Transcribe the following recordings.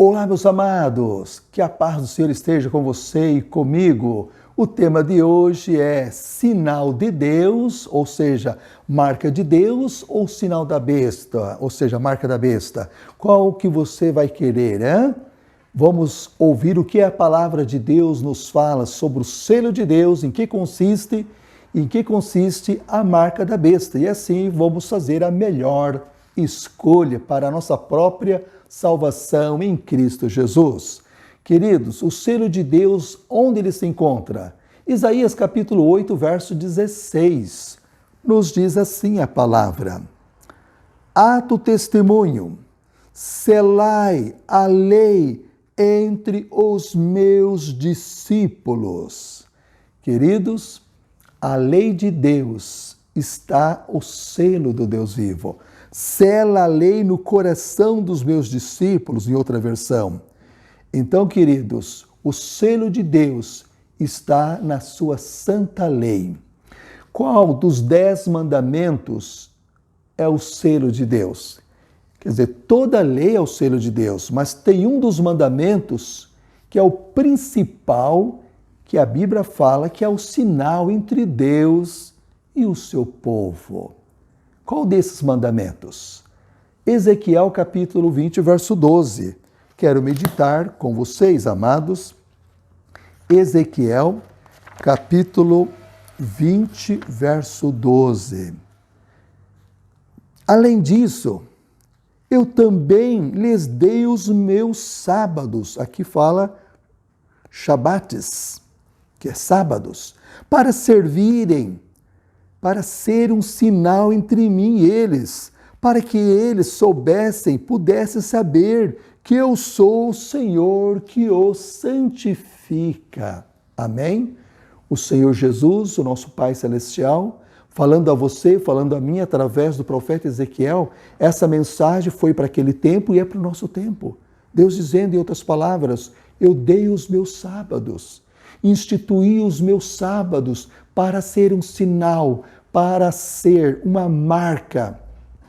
Olá, meus amados, que a paz do Senhor esteja com você e comigo. O tema de hoje é sinal de Deus, ou seja, marca de Deus, ou sinal da besta, ou seja, marca da besta. Qual que você vai querer, hein? Vamos ouvir o que a palavra de Deus nos fala sobre o selo de Deus, em que consiste a marca da besta. E assim vamos fazer a melhor escolha para a nossa própria salvação em Cristo Jesus. Queridos, o selo de Deus, onde ele se encontra? Isaías capítulo 8, verso 16, nos diz assim a palavra: Ato testemunho, selai a lei entre os meus discípulos. Queridos, a lei de Deus está o selo do Deus vivo. Sela a lei no coração dos meus discípulos, em outra versão. Então, queridos, o selo de Deus está na sua santa lei. Qual dos 10 mandamentos é o selo de Deus? Quer dizer, toda a lei é o selo de Deus, mas tem um dos mandamentos que é o principal, que a Bíblia fala que é o sinal entre Deus e o seu povo. Qual desses mandamentos? Ezequiel capítulo 20, verso 12. Quero meditar com vocês, amados. Ezequiel capítulo 20, verso 12. Além disso, eu também lhes dei os meus sábados. Aqui fala shabates, que é sábados, para servirem, para ser um sinal entre mim e eles, para que eles pudessem saber que eu sou o Senhor que os santifica. Amém? O Senhor Jesus, o nosso Pai Celestial, falando a você, falando a mim através do profeta Ezequiel, essa mensagem foi para aquele tempo e é para o nosso tempo. Deus dizendo, em outras palavras, eu dei os meus sábados, instituí os meus sábados para ser um sinal, para ser uma marca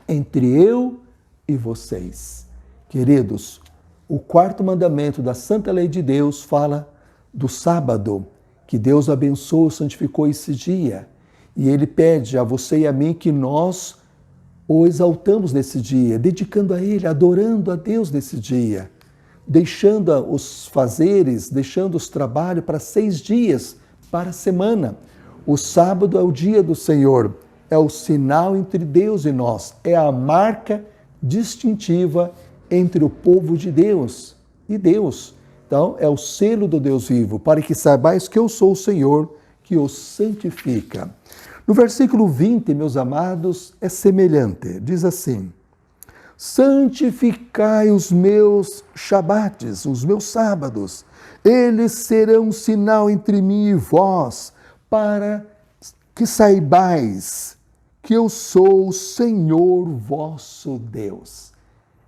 entre eu e vocês. Queridos, o 4º mandamento da Santa Lei de Deus fala do sábado, que Deus abençoou, santificou esse dia. E Ele pede a você e a mim que nós o exaltamos nesse dia, dedicando a Ele, adorando a Deus nesse dia, deixando os fazeres, deixando os trabalhos para 6 dias, para a semana. O sábado é o dia do Senhor, é o sinal entre Deus e nós, é a marca distintiva entre o povo de Deus e Deus. Então, é o selo do Deus vivo, para que saibais que eu sou o Senhor que os santifica. No versículo 20, meus amados, é semelhante. Diz assim: santificai os meus shabates, os meus sábados. Eles serão um sinal entre mim e vós, para que saibais que eu sou o Senhor vosso Deus.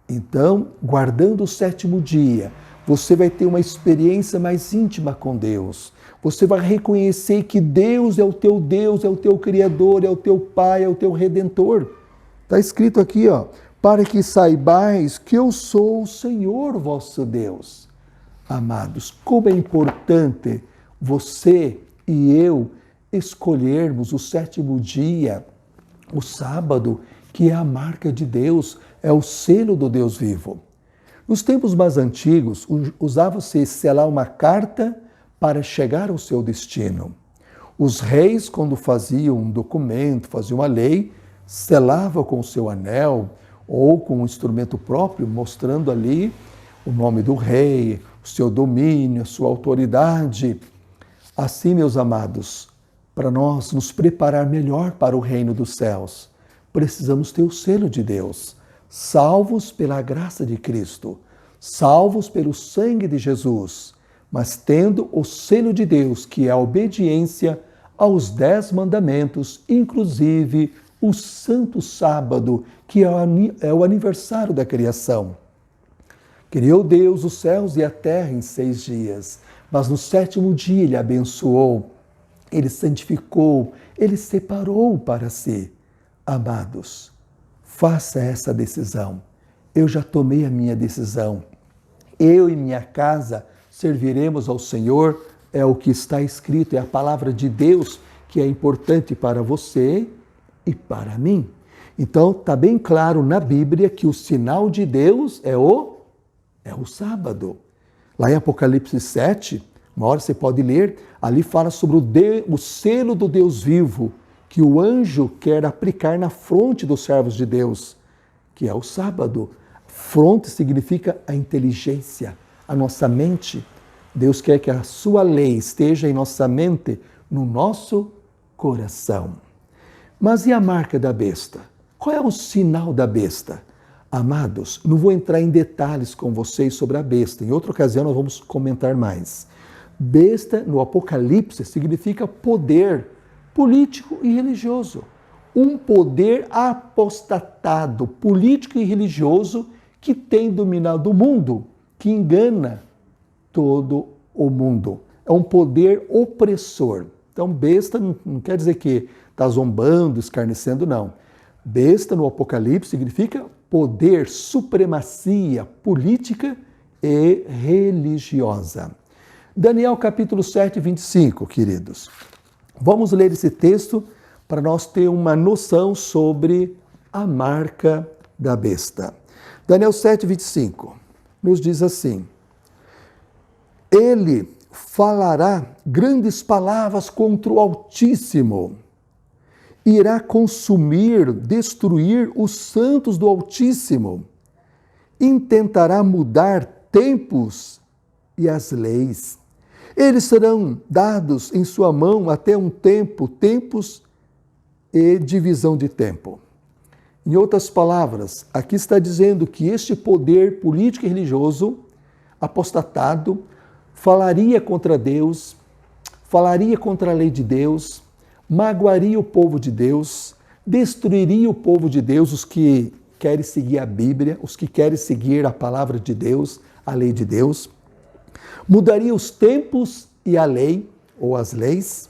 Então, guardando o 7º dia, você vai ter uma experiência mais íntima com Deus. Você vai reconhecer que Deus, é o teu Criador, é o teu Pai, é o teu Redentor. Está escrito aqui, para que saibais que eu sou o Senhor vosso Deus. Amados, como é importante você e eu escolhermos o 7º dia, o sábado, que é a marca de Deus, é o selo do Deus vivo. Nos tempos mais antigos, usava-se selar uma carta para chegar ao seu destino. Os reis, quando faziam um documento, faziam uma lei, selavam com o seu anel ou com um instrumento próprio, mostrando ali o nome do rei, o seu domínio, a sua autoridade. Assim, meus amados, para nós nos preparar melhor para o reino dos céus, precisamos ter o selo de Deus, salvos pela graça de Cristo, salvos pelo sangue de Jesus, mas tendo o selo de Deus, que é a obediência aos 10 mandamentos, inclusive o santo sábado, que é o aniversário da criação. Criou Deus os céus e a terra em 6 dias, mas no 7º dia Ele abençoou, Ele santificou, Ele separou para si. Amados, faça essa decisão. Eu já tomei a minha decisão. Eu e minha casa serviremos ao Senhor, é o que está escrito, é a palavra de Deus que é importante para você e para mim. Então, está bem claro na Bíblia que o sinal de Deus é o sábado. Lá em Apocalipse 7, uma hora você pode ler, ali fala sobre o selo do Deus vivo, que o anjo quer aplicar na fronte dos servos de Deus, que é o sábado. Fronte significa a inteligência, a nossa mente. Deus quer que a sua lei esteja em nossa mente, no nosso coração. Mas e a marca da besta? Qual é o sinal da besta? Amados, não vou entrar em detalhes com vocês sobre a besta. Em outra ocasião nós vamos comentar mais. Besta, no Apocalipse, significa poder político e religioso. Um poder apostatado, político e religioso, que tem dominado o mundo, que engana todo o mundo. É um poder opressor. Então, besta não quer dizer que está zombando, escarnecendo, não. Besta, no Apocalipse, significa poder, supremacia política e religiosa. Daniel capítulo 7, 25, queridos. Vamos ler esse texto para nós ter uma noção sobre a marca da besta. Daniel 7, 25 nos diz assim: Ele falará grandes palavras contra o Altíssimo, irá consumir, destruir os santos do Altíssimo, intentará mudar tempos e as leis. Eles serão dados em sua mão até um tempo, tempos e divisão de tempo. Em outras palavras, aqui está dizendo que este poder político e religioso apostatado falaria contra Deus, falaria contra a lei de Deus, magoaria o povo de Deus, destruiria o povo de Deus, os que querem seguir a Bíblia, os que querem seguir a palavra de Deus, a lei de Deus, mudaria os tempos e a lei, ou as leis,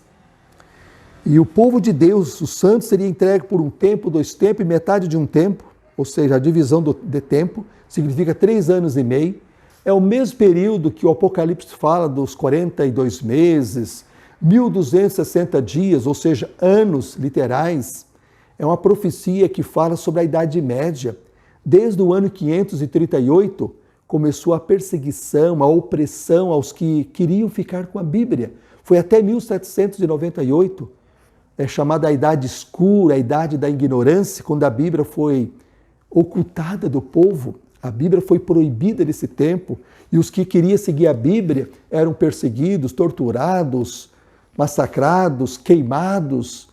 e o povo de Deus, os santos, seria entregue por um tempo, 2 tempos e metade de um tempo, ou seja, a divisão de tempo, significa 3 anos e meio. É o mesmo período que o Apocalipse fala dos 42 meses, 1260 dias, ou seja, anos literais. É uma profecia que fala sobre a Idade Média. Desde o ano 538, começou a perseguição, a opressão aos que queriam ficar com a Bíblia. Foi até 1798, chamada a Idade Escura, a Idade da Ignorância, quando a Bíblia foi ocultada do povo. A Bíblia foi proibida nesse tempo e os que queriam seguir a Bíblia eram perseguidos, torturados, massacrados, queimados.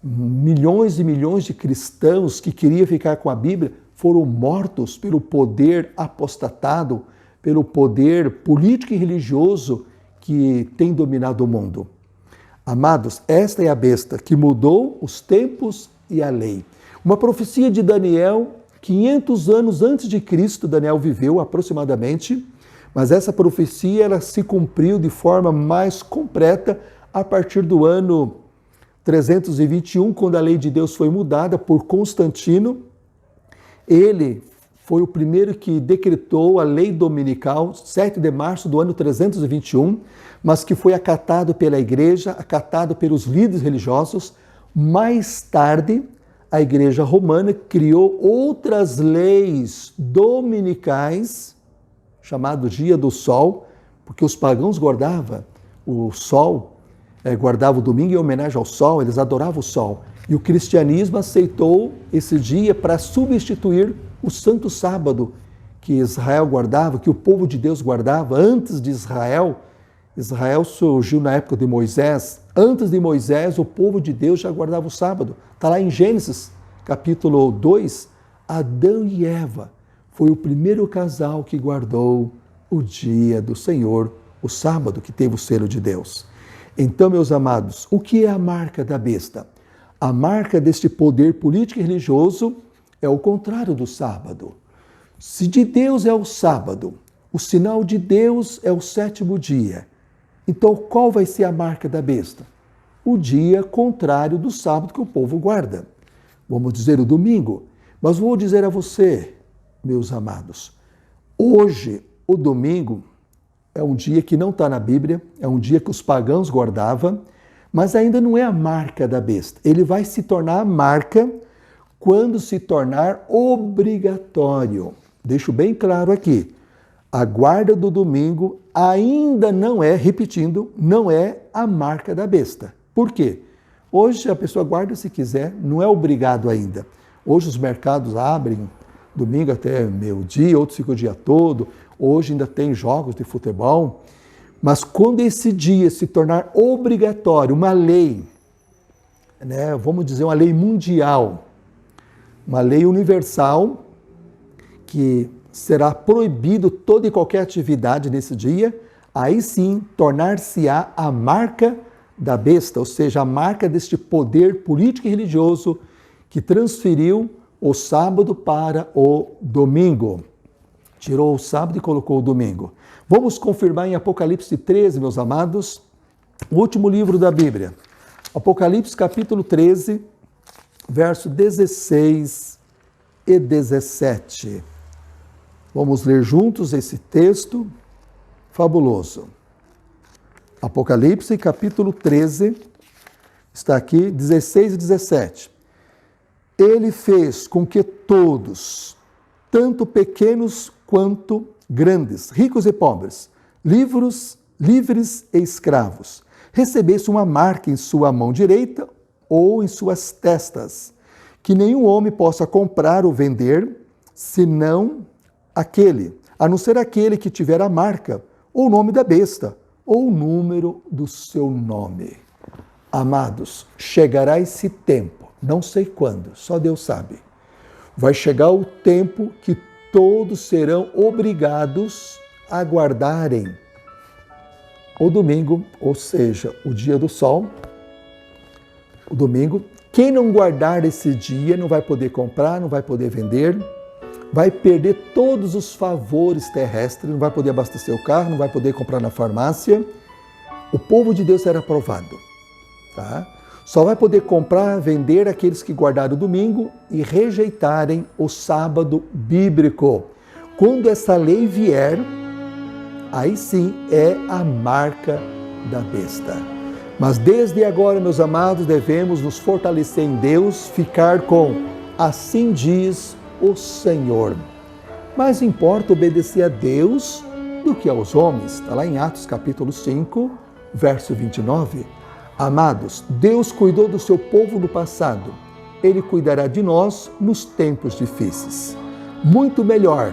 Milhões e milhões de cristãos que queriam ficar com a Bíblia foram mortos pelo poder apostatado, pelo poder político e religioso que tem dominado o mundo. Amados, esta é a besta que mudou os tempos e a lei. Uma profecia de Daniel, 500 anos antes de Cristo, Daniel viveu aproximadamente, mas essa profecia ela se cumpriu de forma mais completa a partir do ano 321, quando a lei de Deus foi mudada por Constantino. Ele foi o primeiro que decretou a lei dominical, 7 de março do ano 321, mas que foi acatado pela igreja, acatado pelos líderes religiosos. Mais tarde, a igreja romana criou outras leis dominicais, chamado Dia do Sol, porque os pagãos guardavam o sol, guardavam o domingo em homenagem ao sol, eles adoravam o sol. E o cristianismo aceitou esse dia para substituir o Santo Sábado que Israel guardava, que o povo de Deus guardava antes de Israel. Israel surgiu na época de Moisés. Antes de Moisés, o povo de Deus já guardava o sábado. Está lá em Gênesis, capítulo 2. Adão e Eva foi o primeiro casal que guardou o dia do Senhor, o sábado, que teve o selo de Deus. Então, meus amados, o que é a marca da besta? A marca deste poder político e religioso é o contrário do sábado. Se de Deus é o sábado, o sinal de Deus é o 7º dia. Então, qual vai ser a marca da besta? O dia contrário do sábado que o povo guarda. Vamos dizer o domingo. Mas vou dizer a você, meus amados, hoje o domingo é um dia que não está na Bíblia, é um dia que os pagãos guardavam, mas ainda não é a marca da besta. Ele vai se tornar a marca quando se tornar obrigatório. Deixo bem claro aqui, a guarda do domingo ainda não é, repetindo, não é a marca da besta. Por quê? Hoje a pessoa guarda se quiser, não é obrigado ainda. Hoje os mercados abrem domingo até meio-dia, outros ficam o dia todo. Hoje ainda tem jogos de futebol. Mas quando esse dia se tornar obrigatório, uma lei, né, vamos dizer uma lei mundial, uma lei universal, que será proibido toda e qualquer atividade nesse dia, aí sim tornar-se-á a marca da besta, ou seja, a marca deste poder político e religioso que transferiu o sábado para o domingo. Tirou o sábado e colocou o domingo. Vamos confirmar em Apocalipse 13, meus amados, o último livro da Bíblia. Apocalipse capítulo 13, verso 16 e 17. Vamos ler juntos esse texto fabuloso. Apocalipse capítulo 13, está aqui, 16 e 17. Ele fez com que todos, tanto pequenos quanto grandes, ricos e pobres, livres e escravos, recebessem uma marca em sua mão direita ou em suas testas, que nenhum homem possa comprar ou vender, senão aquele, a não ser aquele que tiver a marca, ou o nome da besta, ou o número do seu nome. Amados, chegará esse tempo, não sei quando, só Deus sabe. Vai chegar o tempo que todos serão obrigados a guardarem o domingo, ou seja, o dia do sol, o domingo. Quem não guardar esse dia não vai poder comprar, não vai poder vender, vai perder todos os favores terrestres, não vai poder abastecer o carro, não vai poder comprar na farmácia. O povo de Deus será aprovado, tá? Só vai poder comprar, vender aqueles que guardaram o domingo e rejeitarem o sábado bíblico. Quando essa lei vier, aí sim é a marca da besta. Mas desde agora, meus amados, devemos nos fortalecer em Deus, ficar com assim diz o Senhor. Mais importa obedecer a Deus do que aos homens. Está lá em Atos capítulo 5, verso 29. Amados, Deus cuidou do seu povo no passado. Ele cuidará de nós nos tempos difíceis. Muito melhor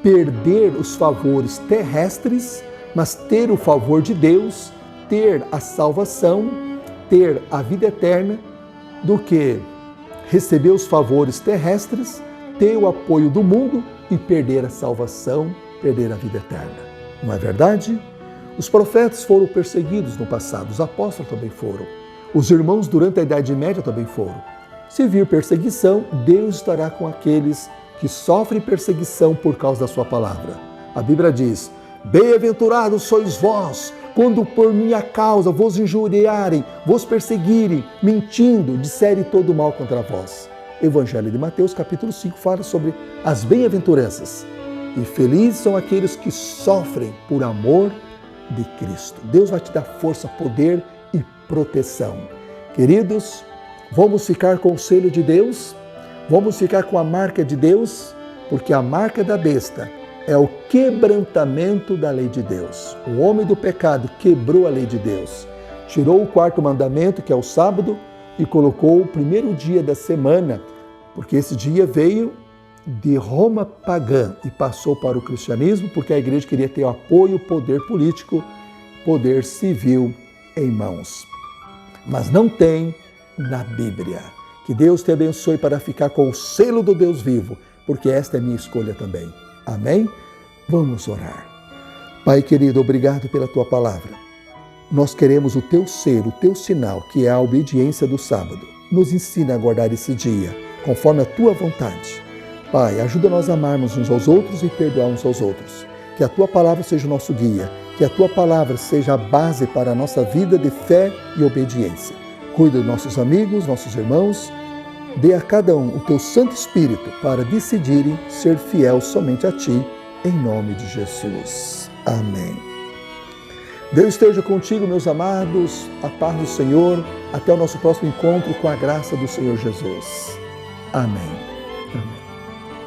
perder os favores terrestres, mas ter o favor de Deus, ter a salvação, ter a vida eterna, do que receber os favores terrestres, ter o apoio do mundo e perder a salvação, perder a vida eterna. Não é verdade? Os profetas foram perseguidos no passado, os apóstolos também foram. Os irmãos durante a Idade Média também foram. Se vir perseguição, Deus estará com aqueles que sofrem perseguição por causa da sua palavra. A Bíblia diz: bem-aventurados sois vós, quando por minha causa vos injuriarem, vos perseguirem, mentindo, disserem todo mal contra vós. Evangelho de Mateus, capítulo 5, fala sobre as bem-aventuranças. E felizes são aqueles que sofrem por amor de Cristo. Deus vai te dar força, poder e proteção. Queridos, vamos ficar com o selo de Deus? Vamos ficar com a marca de Deus? Porque a marca da besta é o quebrantamento da lei de Deus. O homem do pecado quebrou a lei de Deus. Tirou o quarto mandamento, que é o sábado, e colocou o primeiro dia da semana, porque esse dia veio de Roma pagã e passou para o cristianismo, porque a igreja queria ter apoio, poder político, poder civil em mãos. Mas não tem na Bíblia. Que Deus te abençoe para ficar com o selo do Deus vivo, porque esta é minha escolha também. Amém? Vamos orar. Pai querido, obrigado pela tua palavra. Nós queremos o teu selo, o teu sinal, que é a obediência do sábado. Nos ensina a guardar esse dia, conforme a tua vontade. Pai, ajuda nós a amarmos uns aos outros e perdoar uns aos outros. Que a tua palavra seja o nosso guia, que a tua palavra seja a base para a nossa vida de fé e obediência. Cuida dos nossos amigos, nossos irmãos. Dê a cada um o teu Santo Espírito para decidirem ser fiel somente a ti, em nome de Jesus. Amém. Deus esteja contigo, meus amados, a paz do Senhor, até o nosso próximo encontro com a graça do Senhor Jesus. Amém. Amém.